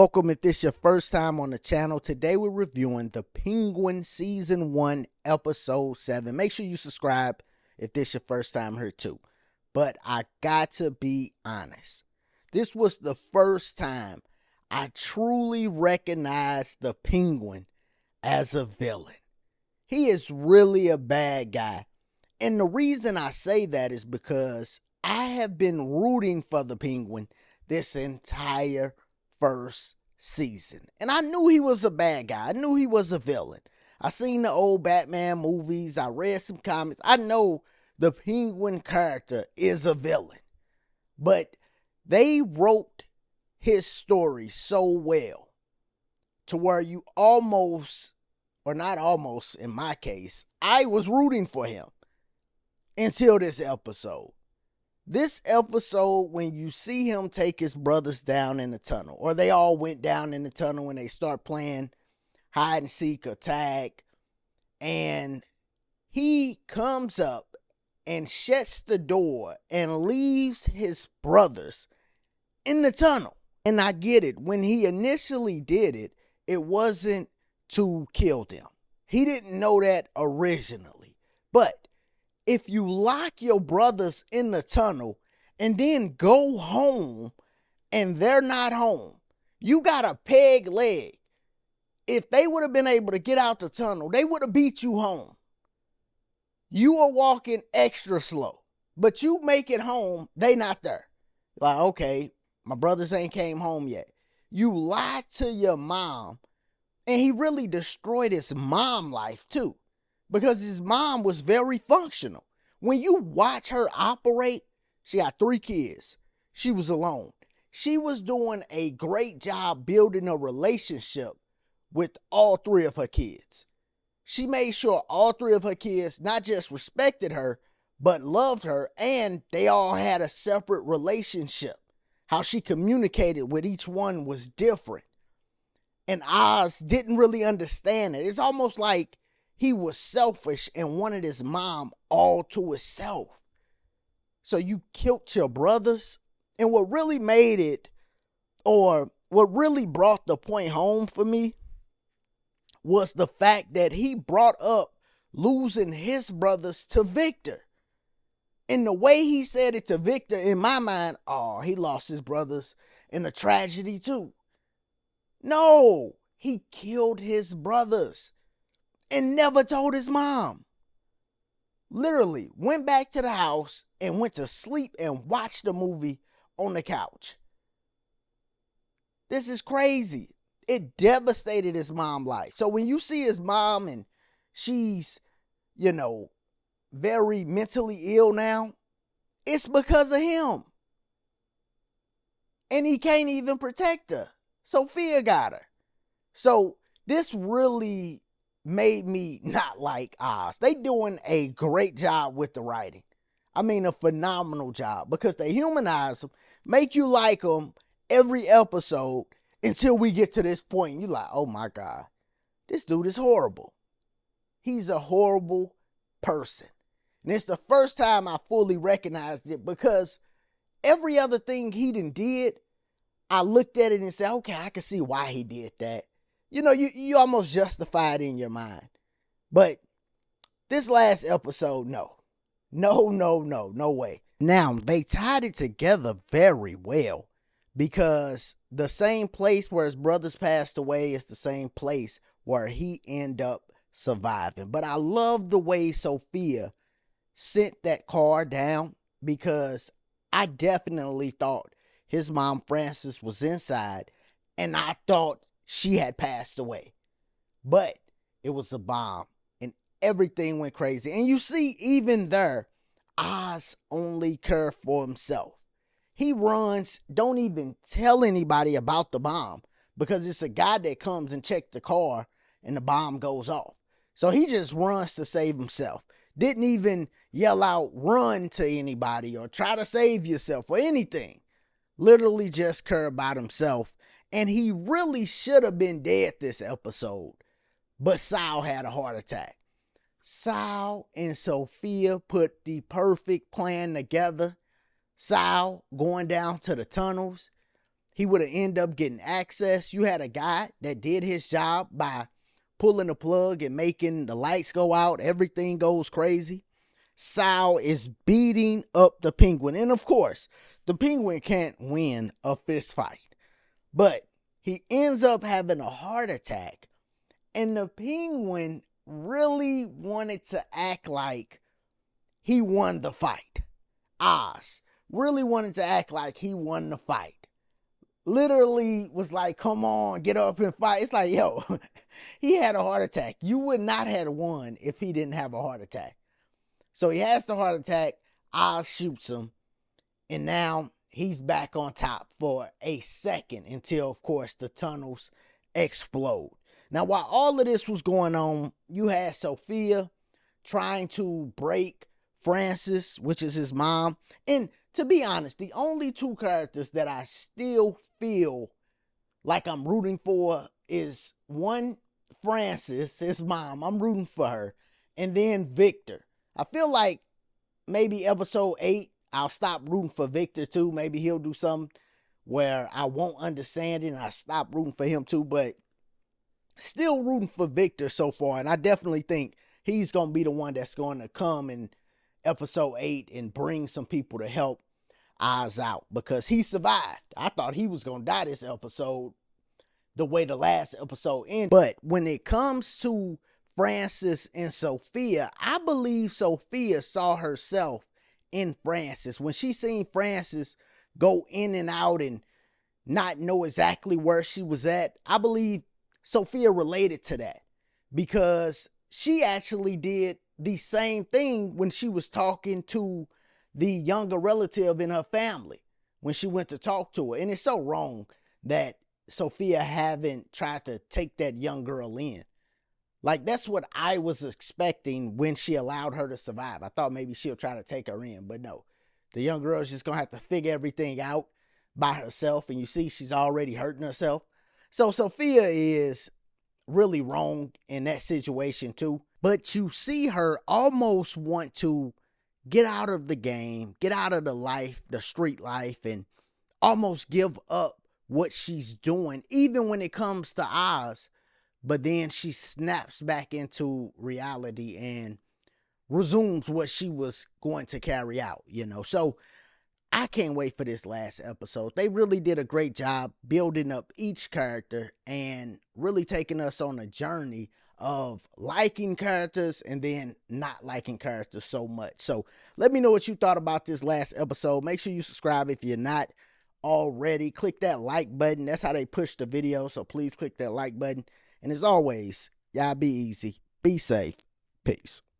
Welcome if this is your first time on the channel. Today we're reviewing The Penguin Season 1, Episode 7. Make sure you subscribe if this is your first time here too. But I got to be honest. This was the first time I truly recognized the Penguin as a villain. He is really a bad guy. And the reason I say that is because I have been rooting for the Penguin this entire first season. And I knew he was a bad guy. I knew he was a villain. I seen the old Batman movies. I read some comics. I know the Penguin character is a villain. But they wrote his story so well to where you almost, or not almost in my case, I was rooting for him until this episode. This episode, when you see him take his brothers down in the tunnel, or they all went down in the tunnel when they start playing hide and seek or tag, and he comes up and shuts the door and leaves his brothers in the tunnel. And I get it. When he initially did it, it wasn't to kill them. He didn't know that originally. But if you lock your brothers in the tunnel and then go home and they're not home, you got a peg leg. If they would have been able to get out the tunnel, they would have beat you home. You are walking extra slow, but you make it home, they not there. Like, okay, my brothers ain't came home yet. You lied to your mom, and he really destroyed his mom life too, because his mom was very functional. When you watch her operate, she got 3 kids. She was alone. She was doing a great job building a relationship with all 3 of her kids. She made sure all 3 of her kids not just respected her, but loved her, and they all had a separate relationship. How she communicated with each one was different. And Oz didn't really understand it. It's almost like he was selfish and wanted his mom all to himself. So you killed your brothers. And what really made it, or what really brought the point home for me, was the fact that he brought up losing his brothers to Victor. And the way he said it to Victor, in my mind, oh, he lost his brothers in a tragedy too. No, he killed his brothers and never told his mom. Literally went back to the house and went to sleep and watched the movie on the couch. This is crazy. It devastated his mom's life. So when you see his mom and she's, very mentally ill now, it's because of him. And he can't even protect her. Sophia got her. So this really made me not like Oz. They doing a great job with the writing. I mean, a phenomenal job, because they humanize them, make you like them every episode until we get to this point. You're like, oh my God, this dude is horrible. He's a horrible person. And it's the first time I fully recognized it, because every other thing he did, I looked at it and said, okay, I can see why he did that. You almost justify it in your mind. But this last episode, no. No way. Now, they tied it together very well, because the same place where his brothers passed away is the same place where he ended up surviving. But I love the way Sophia sent that car down, because I definitely thought his mom Frances was inside, and I thought she had passed away. But it was a bomb, and everything went crazy. And you see, even there, Oz only cared for himself. He runs, don't even tell anybody about the bomb, because it's a guy that comes and checks the car and the bomb goes off. So he just runs to save himself. Didn't even yell out, run to anybody or try to save yourself or anything. Literally just care about himself. And he really should have been dead this episode. But Sal had a heart attack. Sal and Sophia put the perfect plan together. Sal going down to the tunnels he would have ended up getting access. You had a guy that did his job by pulling the plug and making the lights go out. Everything goes crazy. Sal is beating up the Penguin. And of course, the Penguin can't win a fist fight. But he ends up having a heart attack. And the Penguin really wanted to act like he won the fight. Oz really wanted to act like he won the fight. Literally was like, come on, get up and fight. It's like, yo, he had a heart attack. You would not have won if he didn't have a heart attack. So he has the heart attack. Oz shoots him. And now he's back on top for a second until, of course, the tunnels explode. Now, while all of this was going on, you had Sophia trying to break Francis, which is his mom. And to be honest, the only two characters that I still feel like I'm rooting for is one, Francis, his mom. I'm rooting for her. And then Victor. I feel like maybe episode 8, I'll stop rooting for Victor too. Maybe he'll do something where I won't understand it and I stop rooting for him too. But still rooting for Victor so far. And I definitely think he's going to be the one that's going to come in episode 8 and bring some people to help Oz out, because he survived. I thought he was going to die this episode the way the last episode ended. But when it comes to Francis and Sophia, I believe Sophia saw herself in Francis. When she seen Francis go in and out and not know exactly where she was at, I believe Sophia related to that, because she actually did the same thing when she was talking to the younger relative in her family when she went to talk to her. And it's so wrong that Sophia haven't tried to take that young girl in. Like, that's what I was expecting when she allowed her to survive. I thought maybe she'll try to take her in, but no. The young girl's just going to have to figure everything out by herself. And you see, she's already hurting herself. So Sophia is really wrong in that situation too. But you see her almost want to get out of the game, get out of the life, the street life, and almost give up what she's doing, even when it comes to Oz. But then she snaps back into reality and resumes what she was going to carry out, you know. So I can't wait for this last episode. They really did a great job building up each character and really taking us on a journey of liking characters and then not liking characters so much. So let me know what you thought about this last episode. Make sure you subscribe if you're not already. Click that like button. That's how they push the video. So please click that like button. And as always, y'all be easy, be safe, peace.